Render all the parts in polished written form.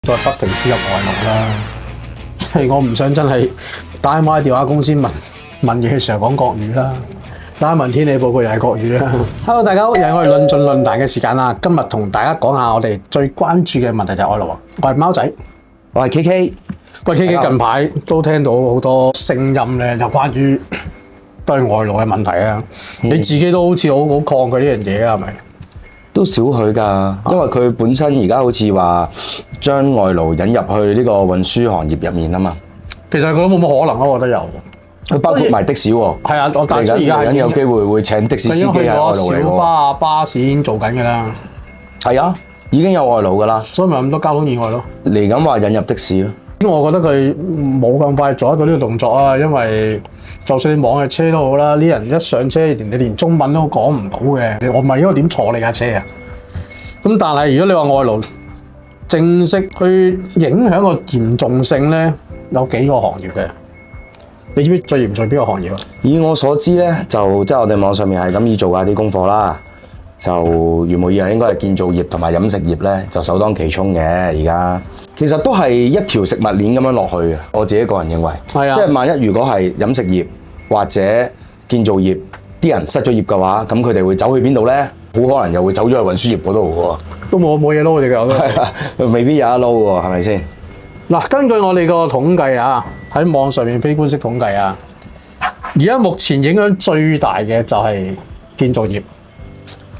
再不停輸入外勞啦。即係我唔想真係打電話公司問嘢嘅時候講國語啦，打問天氣報告又係國語啦。Hello， 大家好，又係我哋論盡論壇嘅時間啦。今日同大家講下我哋最關注嘅問題就係外勞啊。我係貓仔，我係 KK。喂，KK 近排都聽到好多聲音咧，就關於對外勞嘅問題啊。你自己都好似好抗拒呢樣嘢啊，係咪？都少許㗎，因為佢本身而家好似話將外勞引入去呢個運輸行業入面啊嘛。其實我都冇乜可能咯，我覺得有。佢包括埋的士喎。係啊，我但係而家有機會會請的士司機係外勞嚟小巴啊、巴士已經做緊㗎啦。係啊，已經有外勞㗎啦。所以咪咁多交通意外咯。嚟緊話引入的士咯。咁我覺得佢冇咁快做得到呢個動作啊，因為就算你網約車都好啦，啲人一上車你連中文都講唔到嘅，我咪應該點坐你架車啊？咁但係如果你話外勞正式去影響個嚴重性咧，有幾個行業嘅，你知唔知最嚴重邊個行業啊？以我所知咧，就即係我哋網上面係咁意做下啲功課啦，就如無意外應該係建造業同埋飲食業咧，就首當其衝嘅而家。其實都係一條食物鏈咁樣落去嘅，我自己個人認為。係啊，即係萬一如果係飲食業或者建造業啲人失咗業嘅話，咁佢哋會走去邊度咧？好可能又會走咗去運輸業嗰度喎。都冇嘢撈佢哋嘅，係啊，未必有得撈喎，係咪先？嗱，根據我哋個統計啊，喺網上面非官式統計啊，而家目前影響最大嘅就係建造業，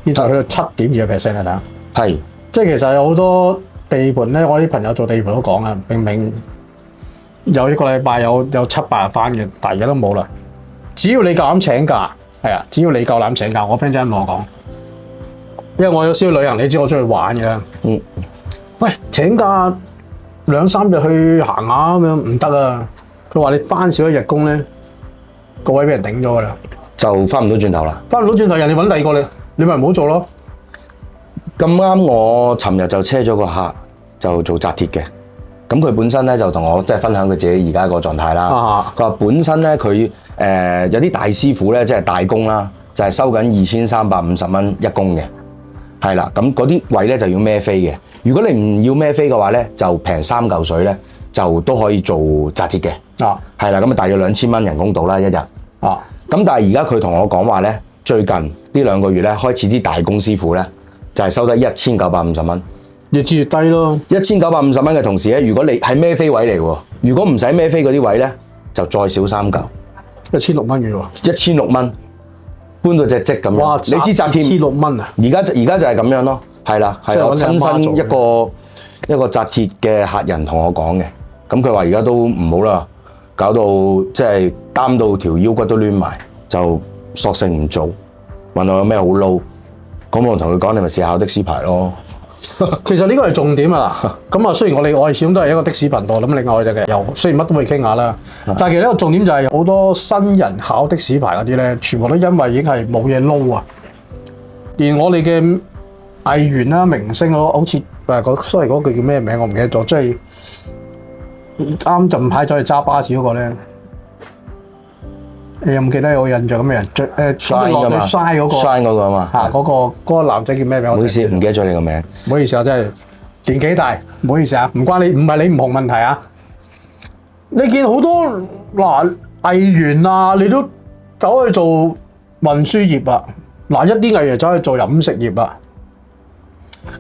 現在去到7.2%啊，係，即係其實有好多地盤咧，我啲朋友做地盤都講啊，明明有一個禮拜有700日翻嘅，但係而家都冇啦。只要你夠膽請假，係啊，只要你夠膽請假，我 friend 仔咁同我講，因為我有少少旅行，你知我中意玩嘅。嗯，喂，請假2-3日去行下咁樣唔得啊！佢話你翻少一日工咧，個位俾人頂咗噶啦，就翻唔到轉頭啦。翻唔到轉頭，人哋揾第二個你咪唔好做咯。咁啱我尋日就車咗個客，就做紮鐵嘅。咁佢本身咧就同我即係分享佢自己而家個狀態啦。佢話本身咧佢有啲大師傅咧，即係大工啦，就係收緊2350蚊一工嘅。係啦，咁嗰啲位咧就要孭飛嘅。如果你唔要孭飛嘅話咧，就平3嚿水咧，就都可以做紮鐵嘅。係啦，咁啊大約2000蚊人工度啦一日。咁但係而家佢同我講話咧，最近呢2個月咧開始啲大工師傅咧就係收得1950蚊，越至越低咯。1950蚊嘅同時咧，如果你係孭飛位嚟喎，如果唔使孭飛嗰啲位咧，就再少3嚿，1600蚊嘅喎，1600蚊。搬到隻積咁樣，哇！你知紮鐵1600蚊啊？而家就係咁樣咯，係啦，係我親身一個紮鐵嘅客人同我講嘅，咁佢話而家都唔好啦，搞到即係擔到條腰骨都攣埋，就索性唔做。問我有咩好撈，咁我同佢講：你咪試下考的士牌咯。其實呢個係重點啊！咁啊，雖然我哋始終都係一個的士頻道，咁另外嘅又雖然乜都未傾下啦，但係其實呢個重點就係好多新人考的士牌嗰啲咧，全部都因為已經係冇嘢撈啊！連我哋嘅藝員啦、明星好似所謂嗰句叫咩名我唔記得咗，即係啱近排走去揸巴士嗰個咧，你有冇記得有個印象咁嘅人？落去嘥嗰個啊嘛，嗰個男仔叫咩名？唔好意思，唔記得咗你個名。唔好意思啊，真係年紀大，唔好意思啊，唔關你，唔係你唔紅問題啊。你見好多藝員啊，你都走去做運輸業啊，一啲藝員走去做飲食業啊，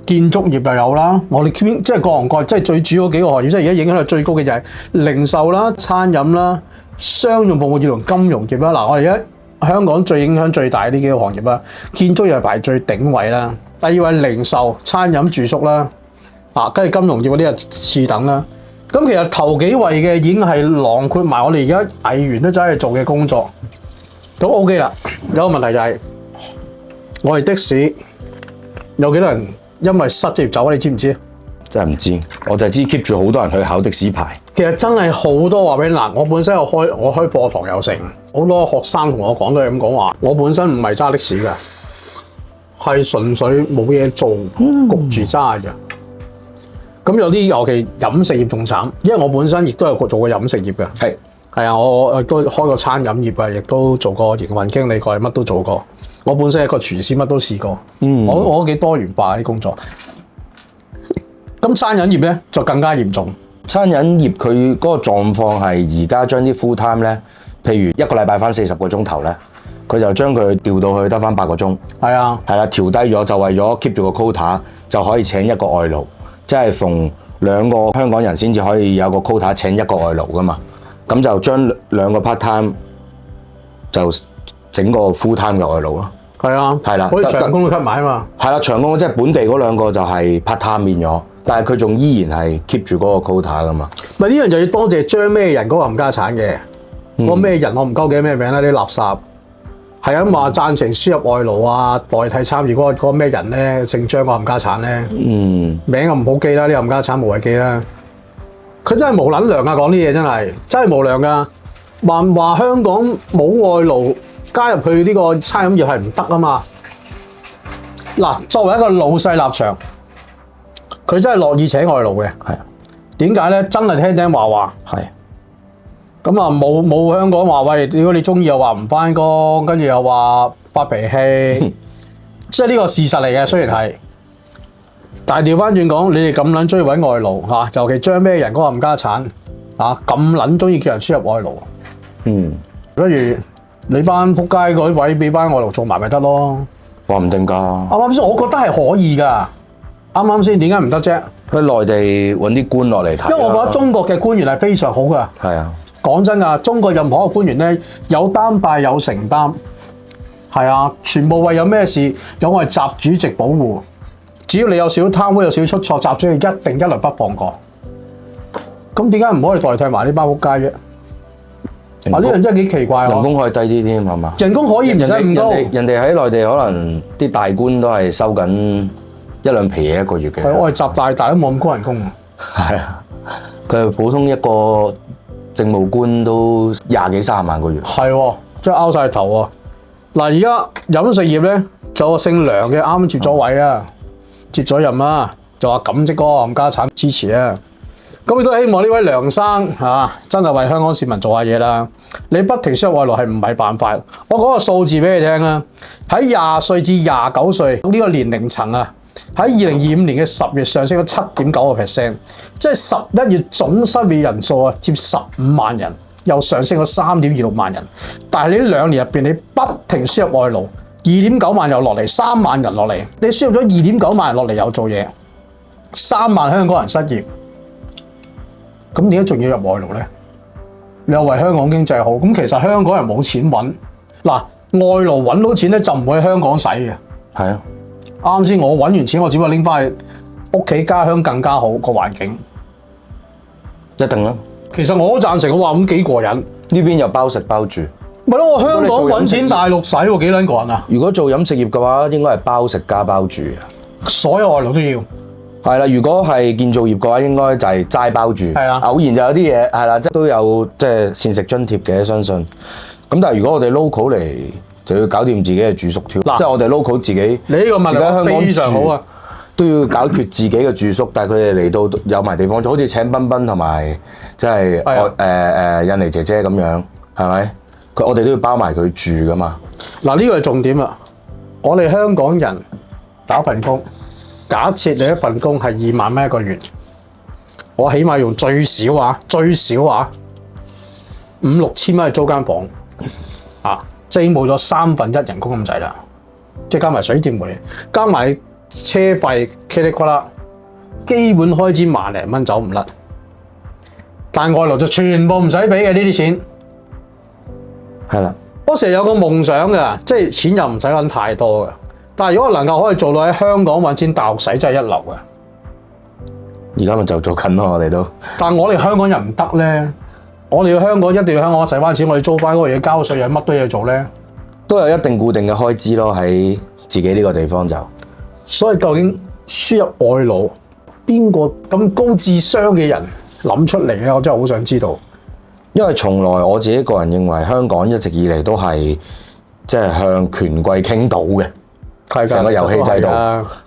建築業又有啦。我哋即係各行各業，即係最主要幾個行業，即係而家影響力最高嘅就係零售啦、餐飲啦、商用服務業同金融業啦。我哋而家香港最影響最大呢幾個行業啦，建築業係排最頂位啦，第2位零售、餐飲、住宿啦，跟住金融業嗰啲係次等啦。咁其實頭幾位嘅已經係囊括埋我哋而家藝員都走去做嘅工作，咁 OK 啦。有個問題就係我哋的士有幾多人因為失業走，你知唔知？真係唔知，我就係知 keep 住好多人去考的士牌。其實真係好多話俾你嗱，我本身我開課堂有成，好多學生同我講都係咁講話，我本身唔係揸的士嘅，係純粹冇嘢做，焗住揸嘅。咁有啲尤其飲食業仲慘，因為我本身亦都有做過飲食業嘅。係啊，我都開過餐飲業啊，亦都做過營運經理，乜都做過。我本身係一個廚師，乜都試過。我幾多元化啲工作。咁餐飲業咧就更加嚴重。餐飲業佢嗰個狀況係而家將啲 full time 咧，譬如一個禮拜返40個鐘頭咧，佢就將佢調到去得返8個鐘。係啊，係啦，調低咗就為咗 keep 住個 quota，就可以請一個外勞，即係逢2個香港人先至可以有個 quota 請一個外勞㗎嘛。咁就將2個 part time 就整個 full time 嘅外勞咯。係啊，係啦，好似長工都 cut 埋啊嘛。係啦，長工即係本地嗰2個就係 part time 變咗，但係佢仲依然係 keep 住嗰個 quota 噶嘛。咪呢樣就要多謝張咩人嗰個冚家產嘅，嗰個咩人我唔鳩記咩名啦，啲垃圾係啊話贊成輸入外勞啊，代替參與嗰個咩人咧，姓張個冚家產咧，名就唔好記啦，呢個冚家產無謂記啦。佢真係無撚良啊！講啲嘢真係無良噶，話香港冇外勞加入去呢個餐飲業係唔得啊嘛。嗱，作為一個老細立場，佢真係樂意請外勞嘅。係點解咧？真係聽聽話。係咁啊，冇香港話喂，如果你中意又話唔返工，跟住又話發脾氣，即係呢個事實嚟嘅。雖然係，但係調翻轉講，你哋咁撚中意揾外勞嚇，尤其張咩人嗰個冚家產嚇，咁撚中意叫人輸入外勞。不如你班撲街嗰啲位俾班外勞做埋咪得咯？話唔定㗎。啱啱先，我覺得係可以㗎。啱啱先，點解唔得啫？去內地揾啲官落嚟睇。因為我覺得中國嘅官員係非常好㗎。係啊。講真㗎，中國任何一個官員咧，有擔帶有承擔，係啊，全部為有咩事有我哋習主席保護。只要你有少貪污有少出錯，習主席一定一律不放過。咁點解唔可以代替埋呢班仆街啫？呢樣真係幾奇怪喎！人工可以低啲添係嘛？人工可以唔使咁高。人哋喺內地可能啲大官都係收緊1-2皮嘢一個月嘅。係我哋習大都冇咁高人工。係啊，佢係普通一個政務官都20幾30萬個月。係喎，真係拗晒頭喎！嗱，而家飲食業咧，就有個姓梁嘅啱接咗位啊，接咗任啊，就話感激嗰個冚家產支持啊。咁亦都希望呢位梁生真係為香港市民做下嘢啦。你不停輸入外勞係唔係辦法？我講個數字俾你聽啊，喺20歲至29歲呢個年齡層啊，喺2025年嘅10月上升咗7.9%，即係11月總失業人數啊，接15萬人，又上升咗3.26萬人。但係你呢2年入邊，你不停輸入外勞，2.9萬又落嚟，3萬人落嚟，你輸入咗2.9萬人落嚟又做嘢，3萬香港人失業。咁點解仲要入外勞咧？你又為香港經濟好，咁其實香港人冇錢揾。嗱，外勞揾到錢咧就唔會喺香港使嘅。係啊，啱先我揾完錢，我只不過拎翻去屋企家鄉更加好個環境。一定啦。其實我好贊成，我話咁幾過癮。呢邊又包食包住。咪咯，我香港揾錢，大陸使喎，幾撚過癮啊？如果做飲食業嘅話，應該係包食加包住啊。所有外勞都要。係啦，如果係建造業嘅話，應該就係齋包住。係啊，偶然就有啲嘢係啦，即都有即係膳食津貼嘅，相信。咁但係如果我哋 local 嚟，就要搞掂自己嘅住宿條。即係我哋 local 自己。你呢個問題非常好啊！都要解決自己嘅住宿，但係佢哋嚟到有埋地方住，好似請賓賓同埋即係印尼姐姐咁樣，係咪？我哋都要包埋佢住噶嘛。嗱，呢個係重點啦。我哋香港人打份工。假設你一份工係2萬蚊一個月，我起碼用最少5、6千蚊去租間房，即係冇咗1/3人工咁滯啦，即係加埋水電煤，加埋車費，噼里呱啦，基本開支萬零蚊走唔甩。但外勞就全部唔使俾嘅呢啲錢。係啦，我成日有個夢想㗎，即係錢又唔使揾太多㗎。但係如果能夠可以做到喺香港揾錢，大陸使真係一流嘅。而家咪就做緊咯，我哋都。但係我哋香港人唔得咧，我哋要香港一定要香港使翻錢，我哋租翻嗰個嘢交稅，有乜都要做咧，都有一定固定嘅開支咯。喺自己呢個地方就。所以究竟輸入外勞邊個咁高智商嘅人諗出嚟咧？我真係好想知道。因為從來我自己個人認為，香港一直以嚟都係即係向權貴傾倒嘅。成個遊戲制度，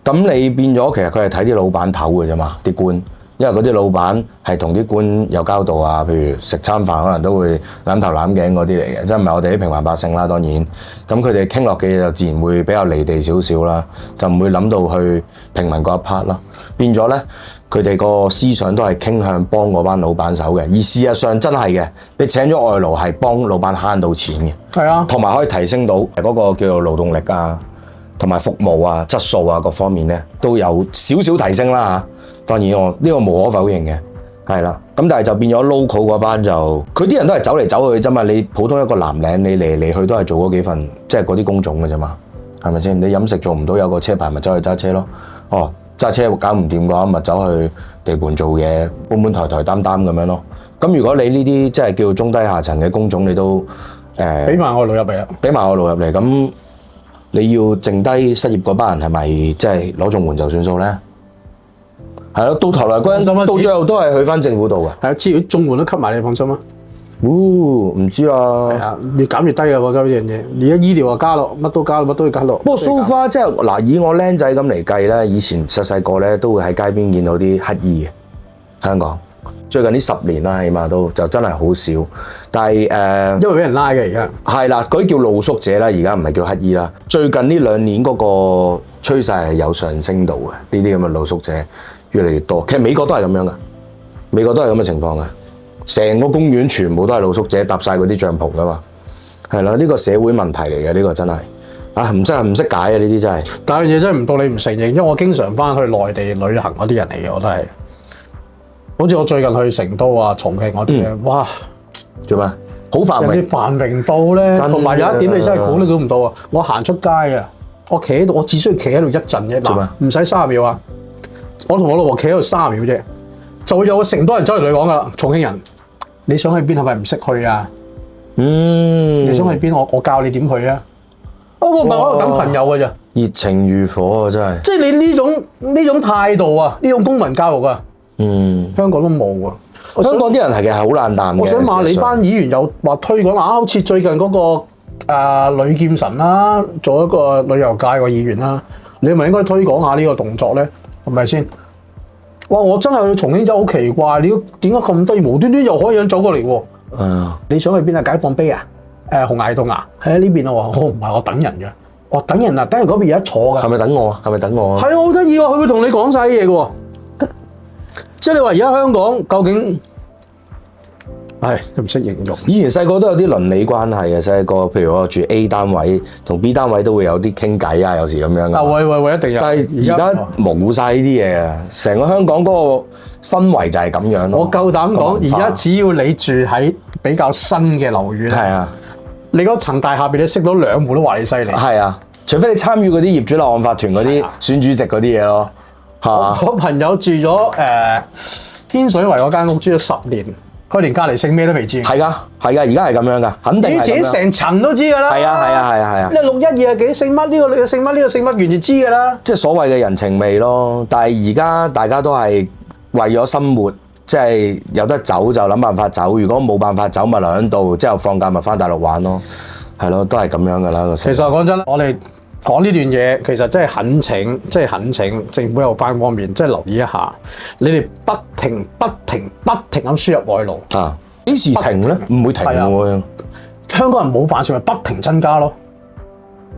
咁你變咗其實佢係睇啲老闆頭嘅啫嘛，啲官，因為嗰啲老闆係同啲官有交道啊，譬如食餐飯可能都會攬頭攬頸嗰啲嚟嘅，即係唔係我哋啲平民百姓啦，當然，咁佢哋傾落嘅嘢就自然會比較離地少少啦，就唔會諗到去平民嗰一 part 啦，變咗咧，佢哋個思想都係傾向幫嗰班老闆手嘅，而事實上真係嘅，你請咗外勞係幫老闆慳到錢嘅，係啊，同埋可以提升到嗰個叫做勞動力啊，同埋服務啊、質素啊各方面咧都有少少提升啦嚇。當然我呢個無可否認嘅，係啦。咁但係就變咗 local 嗰班就，佢啲人都係走嚟走去啫嘛。你普通一個藍領，你嚟嚟去都係做嗰幾份，即係嗰啲工種嘅啫嘛，係咪先？你飲食做唔到，有個車牌咪走去揸車咯。哦，揸車搞唔掂嘅話，咪走去地盤做嘢，搬搬抬抬擔擔咁樣咯。咁如果你呢啲即係叫中低下層嘅工種，你都俾埋外勞入嚟啦，俾埋外勞入嚟，咁你要剩低失業嗰班人係咪即係攞綜援就算數咧？係咯，到頭來嗰陣到最後都係去翻政府度嘅。係啊，至於綜援都吸埋，你放心啊。唔知啊。係啊，越減越低啊！廣州呢樣嘢，而家醫療又加落，乜都加落，乜都要加落。不過 so far 即係嗱，以我僆仔咁嚟計咧，以前細個咧都會喺街邊見到啲乞兒嘅香港。最近呢10年啦，起碼都就真係好少。但係因為俾人拉嘅而家。係啦，嗰啲叫露宿者啦，而家唔係叫乞兒啦。最近呢2年嗰個趨勢係有上升到嘅，呢啲咁嘅露宿者越嚟越多。其實美國都係咁樣噶，美國都係咁嘅情況嘅。成個公園全部都係露宿者搭晒嗰啲帳篷噶嘛，係啦，呢個社會問題嚟嘅，呢個真係啊，唔識解啊，呢啲真係。但係嘢真係唔到你唔承認，因為我經常翻去內地旅行嗰啲人嚟嘅，我都係。好似我最近去成都啊、重慶嗰啲嘅，哇！做咩？好繁榮。有啲繁榮到咧，同埋有一點你真係估都估唔到啊！我行出街啊，我企喺度，我只需要企喺度一陣啫，嗱，唔使30秒啊！我同我老婆企喺度30秒啫，就會有成多人走嚟同你講噶，重慶人。你想去邊係咪唔識去啊？你想去邊？我教你點去啊！我唔係喺度等朋友㗎咋。熱情如火啊！真係。即係你呢種態度啊，呢種公民教育啊，香港都冇啊。香港啲人係好冷淡嘅。我想話你班議員有話推廣好似最近嗰個呂劍神啦，做一個旅遊界個議員啦，你係咪應該推廣下呢個動作咧？係咪先？哇！我真係去重慶真係好奇怪，你點解咁低無端端又可以走過嚟喎？你想去邊啊？解放碑啊？洪崖洞啊？喺呢邊啊？我唔係，我等人嘅。我等人啊，等人嗰邊有得坐㗎。係咪等我啊？係咪等我啊？係啊，好得意喎！佢會同你講晒啲嘢嘅喎。即係你話而家香港究竟？唉，都唔識形容。以前細個都有啲鄰里關係嘅，細個譬如我住 A 單位，同 B 單位都會有啲傾偈啊，有時咁樣嘅。喂，一定有。但係而家冇晒呢啲嘢啊！成個香港嗰個氛圍就係咁樣咯。我夠膽講，而家只要你住喺比較新嘅樓宇咧，係啊，你嗰層大廈邊你識到2戶都話你犀利。係啊，除非你參與嗰啲業主立案法團嗰啲選主席嗰啲嘢咯，係嘛？我朋友住咗天水圍嗰間屋住咗10年。佢連隔離姓咩都未知。係㗎，而家係咁樣㗎，肯定係咁樣。你自己成層都知㗎啦。係啊。你612係幾姓乜？呢個姓乜？呢個姓乜？完全知㗎啦。即係所謂嘅人情味咯。但係而家大家都係為咗生活，即係有得走就諗辦法走。如果冇辦法走，咪留喺度。之後放假咪翻大陸玩咯。係咯，都係咁樣㗎啦。其實講真，我哋講呢段嘢，其實真係懇請政府有關方面，即係留意一下，你哋不停咁輸入外勞啊！幾時停咧？唔會停喎。香港人冇飯食，咪不停增加咯。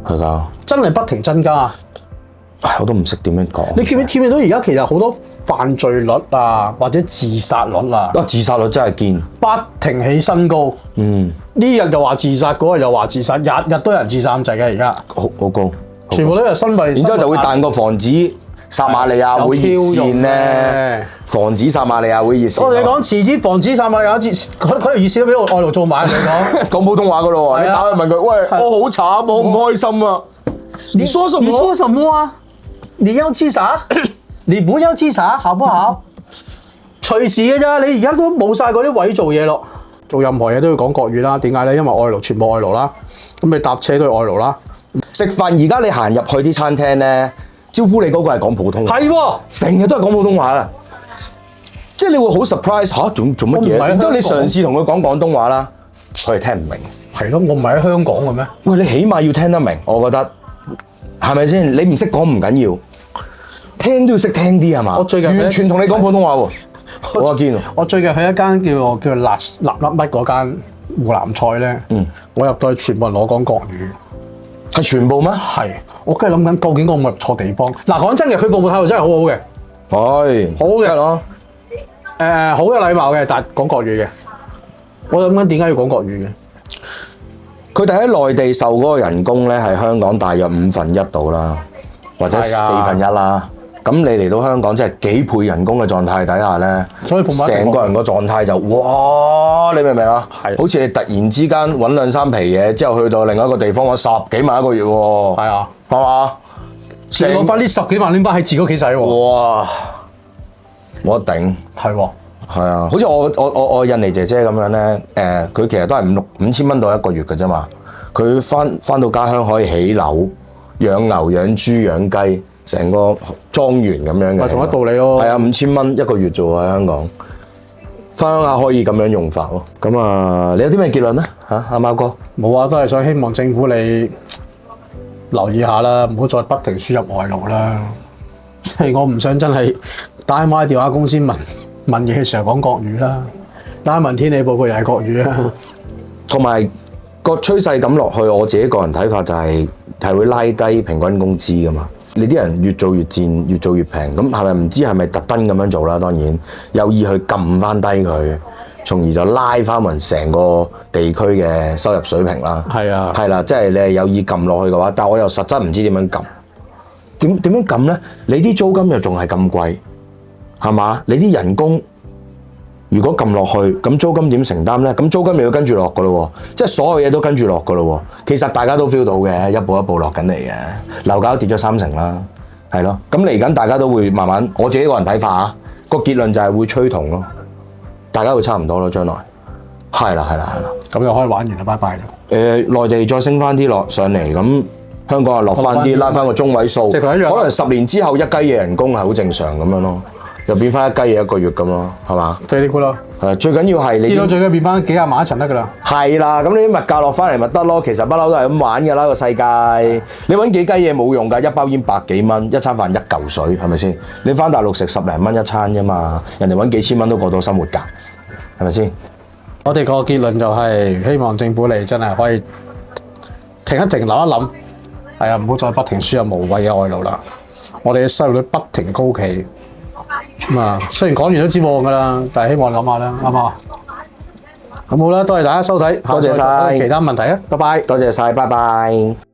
係㗎，真係不停增加。我都唔識點樣講。你見唔見到而家其實好多犯罪率啊，或者自殺率啊？自殺率真係堅，不停起新高。呢日又話自殺，嗰日又話自殺，日日都有人自殺咁滯嘅而家。好高，全部都係新幣。然之後就會彈個防止撒瑪利亞會熱線咧，防止撒瑪利亞會熱線。我哋講遲啲防止撒瑪利亞熱線，嗰條熱線都俾外勞做埋。你講普通話噶咯喎，你打去問佢，喂，我好慘，我唔開心啊！你說什麼啊？你要吃啥？你不要吃啥，好不好？隨時嘅咋，你而家都冇晒嗰啲位做嘢咯。做任何嘢都要講國語啦。點解咧？因為外勞全部外勞啦。咁你搭車都係外勞啦。食飯而家你行入去啲餐廳咧，招呼你嗰個係講普通話。係喎，成日都係講普通話啦。即係你會好 surprise 嚇，做乜嘢？然之後你嘗試同佢講廣東話啦，佢哋聽唔明。係咯，我唔係喺香港嘅咩？喂，你起碼要聽得明，我覺得係咪先？你唔識講唔緊要，聽都要識聽啲係嘛？我最近完全同你講普通話喎。我見我最近去一間叫辣粒乜嗰間湖南菜咧，我入到去全部人攞講國語，係全部咩？係，我梗係諗緊究竟我冇入錯地方。嗱，講真嘅，佢服務態度真係好好嘅，係好嘅咯。好有禮貌嘅，但係講國語嘅。我諗緊點解要講國語嘅？佢哋喺內地受嗰個人工咧，係香港大約1/5度啦，或者1/4啦。咁你嚟到香港，即係幾倍人工嘅狀態底下咧，所以成個人個狀態就哇！你明唔明啊？係，好似你突然之間揾2、3皮嘢，之後去到另一個地方揾10幾萬一個月喎。係啊，係嘛？成把呢10幾萬拎翻喺自己屋企使喎。哇！冇得頂。係喎。係啊，好似我印尼姐姐咁樣咧，佢其實都係5千蚊到一個月嘅啫嘛。佢翻到家鄉可以起樓、養牛、養豬、養雞，成個莊園咁樣嘅。咪同一道理咯。係啊，5千蚊一個月啫喎喺香港，翻鄉下可以咁樣用法喎。咁啊，你有啲咩結論咧？阿貓哥。冇啊，都係想希望政府你留意下啦，唔好再不停輸入外勞啦。因為我唔想真係打電話喺電話公司問嘢嘅時候講國語啦，打問天氣報告又係國語啦，同埋個趨勢咁落去，我自己個人睇法就係會拉低平均工資噶嘛。你啲人越做越賤，越做越平，咁係咪唔知係咪特登咁樣做啦？當然有意去撳翻低佢，從而就拉翻勻成個地區嘅收入水平啦。係啊，係啦，即係你係有意撳落去嘅話，但係我又實質唔知點樣撳，點樣撳咧？你啲租金又仲係咁貴。係嘛？你啲人工如果撳落去，咁租金點承擔咧？咁租金又要跟住落噶咯喎，即係所有嘢都跟住落噶咯喎。其實大家都 feel 到嘅，一步一步落緊嚟嘅。樓價都跌咗30%啦，係咯。咁嚟緊大家都會慢慢，我自己個人睇法啊，個結論就係會趨同咯，大家會差唔多咯，將來。係啦。咁就可以玩完啦，拜拜啦。內地再升翻啲落上嚟，咁香港又落翻啲，拉翻個中位數，可能10年之後一雞嘢人工係好正常咁樣咯。又變翻一雞嘢一個月咁咯，係嘛？飛啲股咯。係最緊要係你。跌到最緊變翻幾廿萬一層得㗎啦。係啦，咁你啲物價落翻嚟咪得咯。其實不嬲都係咁玩㗎啦個世界。你揾幾雞嘢冇用㗎，一包煙百幾蚊，一餐飯一嚿水，係咪先？你翻大陸食10零蚊一餐啫嘛，人哋揾幾千蚊都過到生活㗎，係咪先？我哋個結論就係希望政府你真係可以停一停，諗一諗，係啊，唔好再不停輸入無謂嘅外勞啦。我哋嘅收入率不停高企。雖然講完都知冇用㗎啦，但係希望諗下啦，啱唔啱？咁好啦，多謝大家收睇，多謝晒。其他問題啊，拜拜。多謝晒，拜拜。